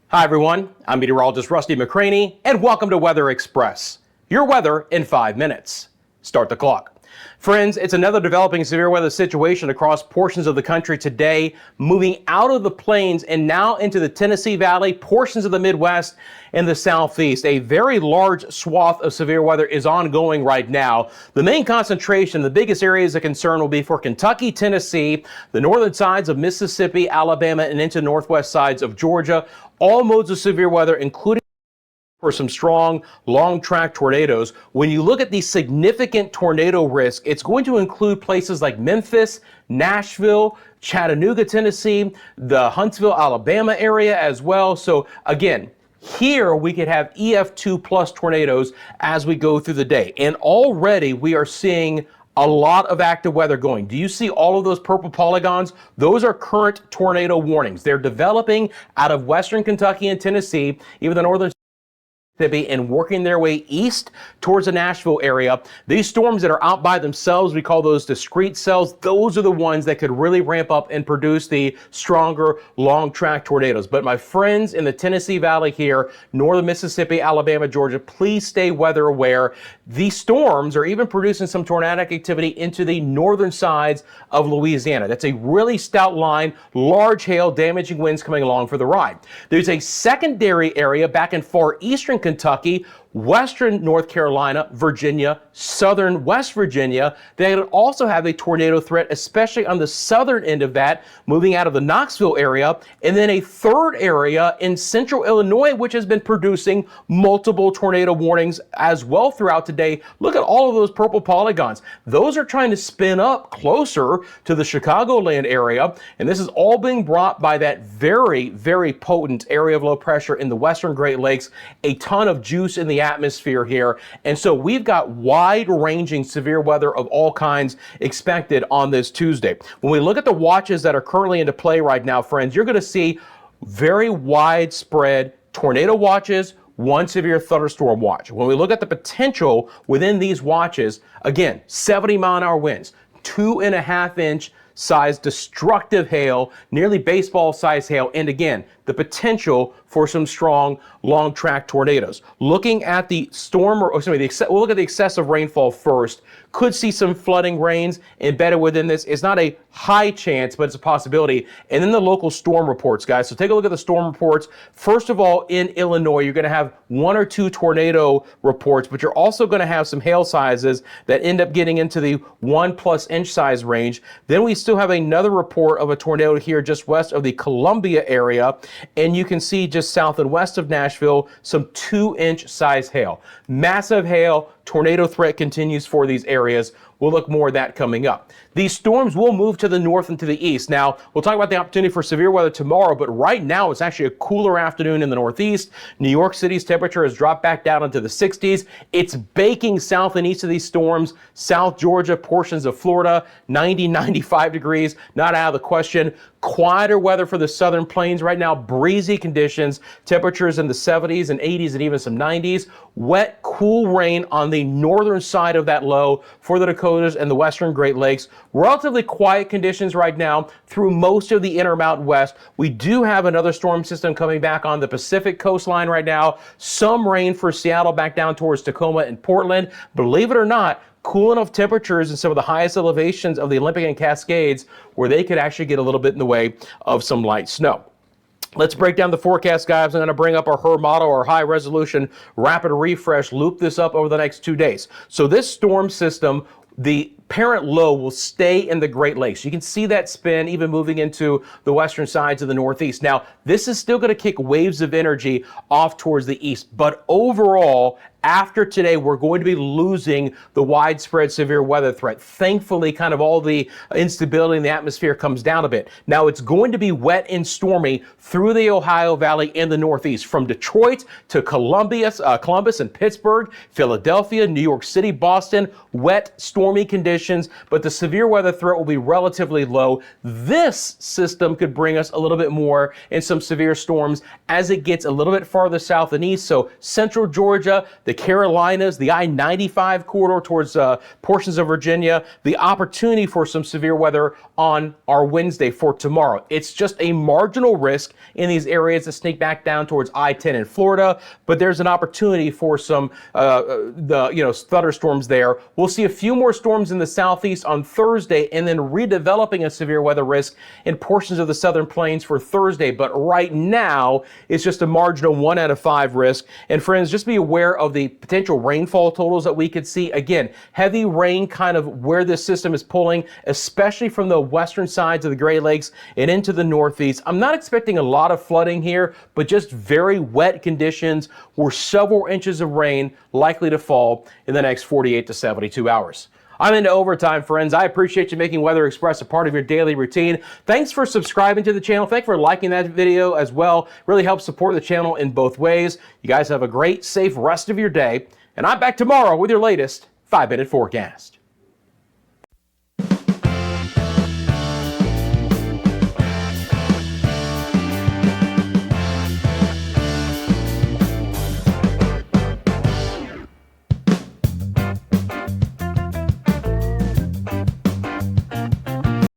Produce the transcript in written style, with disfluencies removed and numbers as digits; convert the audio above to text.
Hi everyone, I'm meteorologist Rusty McCranie, and welcome to Weather Express. Your weather in 5 minutes. Start the clock. Friends, it's another developing severe weather situation across portions of the country today, moving out of the plains and now into the Tennessee Valley, portions of the Midwest, and the Southeast. A very large swath of severe weather is ongoing right now. The main concentration, the biggest areas of concern will be for Kentucky, Tennessee, the northern sides of Mississippi, Alabama, and into northwest sides of Georgia. All modes of severe weather, including for some strong long track tornadoes. When you look at the significant tornado risk, it's going to include places like Memphis, Nashville, Chattanooga, Tennessee, the Huntsville, Alabama area as well. So again, here we could have EF2 plus tornadoes as we go through the day. And already we are seeing a lot of active weather going. Do you see all of those purple polygons? Those are current tornado warnings. They're developing out of western Kentucky and Tennessee, even the northern and working their way east towards the Nashville area. These storms that are out by themselves, we call those discrete cells. Those are the ones that could really ramp up and produce the stronger long track tornadoes. But my friends in the Tennessee Valley here, northern Mississippi, Alabama, Georgia, please stay weather aware. These storms are even producing some tornadic activity into the northern sides of Louisiana. That's a really stout line, large hail, damaging winds coming along for the ride. There's a secondary area back in far eastern Kentucky, western North Carolina, Virginia, southern West Virginia. They would also have a tornado threat, especially on the southern end of that, moving out of the Knoxville area, and then a third area in central Illinois, which has been producing multiple tornado warnings as well throughout today. Look at all of those purple polygons. Those are trying to spin up closer to the Chicagoland area, and this is all being brought by that very, very potent area of low pressure in the western Great Lakes. A ton of juice in the atmosphere here, and so we've got wide-ranging severe weather of all kinds expected on this Tuesday. When we look at the watches that are currently into play right now, friends, you're going to see very widespread tornado watches, one severe thunderstorm watch. When we look at the potential within these watches, again, 70-mile-an-hour winds, 2.5-inch size destructive hail, nearly baseball size hail, and again, the potential for some strong long track tornadoes. Looking at the storm, we'll look at the excessive rainfall first. Could see some flooding rains embedded within this. It's not a high chance, but it's a possibility. And then the local storm reports, guys. So take a look at the storm reports. First of all, in Illinois, you're going to have 1 or 2 tornado reports, but you're also going to have some hail sizes that end up getting into the 1+ inch size range. Then we still have another report of a tornado here just west of the Columbia area. And you can see just south and west of Nashville, some 2-inch size hail. Massive hail, tornado threat continues for these areas. We'll look more at that coming up. These storms will move to the north and to the east. Now, we'll talk about the opportunity for severe weather tomorrow, but right now it's actually a cooler afternoon in the northeast. New York City's temperature has dropped back down into the 60s. It's baking south and east of these storms. South Georgia, portions of Florida, 90, 95 degrees, not out of the question. Quieter weather for the southern plains right now, breezy conditions, temperatures in the 70s and 80s and even some 90s. Wet, cool rain on the northern side of that low for the Dakotas and the western Great Lakes. Relatively quiet conditions right now through most of the inner Mountain West. We do have another storm system coming back on the Pacific coastline right now. Some rain for Seattle back down towards Tacoma and Portland. Believe it or not, cool enough temperatures in some of the highest elevations of the Olympic and Cascades where they could actually get a little bit in the way of some light snow. Let's break down the forecast, guys. I'm going to bring up our HRRR model, our high resolution rapid refresh, loop this up over the next 2 days. So this storm system, the parent low will stay in the Great Lakes. You can see that spin even moving into the western sides of the northeast. Now, this is still going to kick waves of energy off towards the east, but overall, after today, we're going to be losing the widespread severe weather threat. Thankfully, kind of all the instability in the atmosphere comes down a bit. Now, it's going to be wet and stormy through the Ohio Valley and the Northeast, from Detroit to Columbus and Pittsburgh, Philadelphia, New York City, Boston. Wet, stormy conditions, but the severe weather threat will be relatively low. This system could bring us a little bit more in some severe storms as it gets a little bit farther south and east. So central Georgia, the Carolinas, the I-95 corridor towards portions of Virginia, the opportunity for some severe weather on our Wednesday for tomorrow. It's just a marginal risk in these areas that sneak back down towards I-10 in Florida, but there's an opportunity for some thunderstorms there. We'll see a few more storms in the southeast on Thursday, and then redeveloping a severe weather risk in portions of the southern plains for Thursday. But right now, it's just a marginal 1 out of 5 risk. And friends, just be aware of the potential rainfall totals that we could see. Again, heavy rain kind of where this system is pulling, especially from the western sides of the Great Lakes and into the northeast. I'm not expecting a lot of flooding here, but just very wet conditions where several inches of rain likely to fall in the next 48 to 72 hours. I'm into overtime, friends. I appreciate you making Weather Express a part of your daily routine. Thanks for subscribing to the channel. Thanks for liking that video as well. Really helps support the channel in both ways. You guys have a great, safe rest of your day. And I'm back tomorrow with your latest 5-minute forecast.